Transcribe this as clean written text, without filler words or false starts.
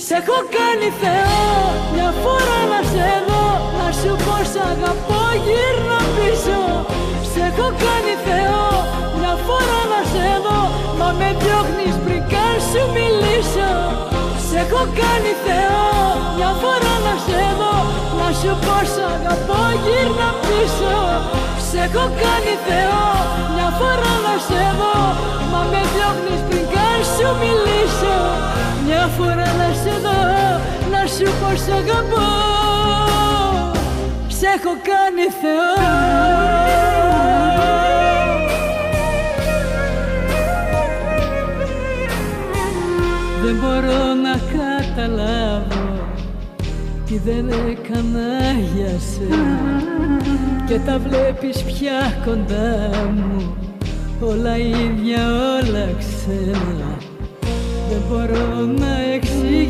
Σ' έχω κάνει Θεό μια φορά να σε δω, να σου πω σ' αγαπώ γύρνα πίσω. Σ' έχω κάνει Θεό μια φορά να σε δω, μα με διώχνεις πριν καν σου μιλήσω. Σ' έχω κάνει Θεό μια φορά να σε δω, να σου πω σ' αγαπώ γύρνα πίσω. Σ' έχω κάνει Θεό μια φορά να σε δω, μα με διώχνεις πριν καν σου μιλήσω. Μια φορά να σε δω, να σου πω σ' αγαπώ. Σ' έχω κάνει Θεό. Δεν μπορώ να καταλάβω τι δεν έκανα για σένα, και τα βλέπεις πια κοντά μου, όλα ίδια, όλα ξένα. Δεν μπορώ να εξηγήσω.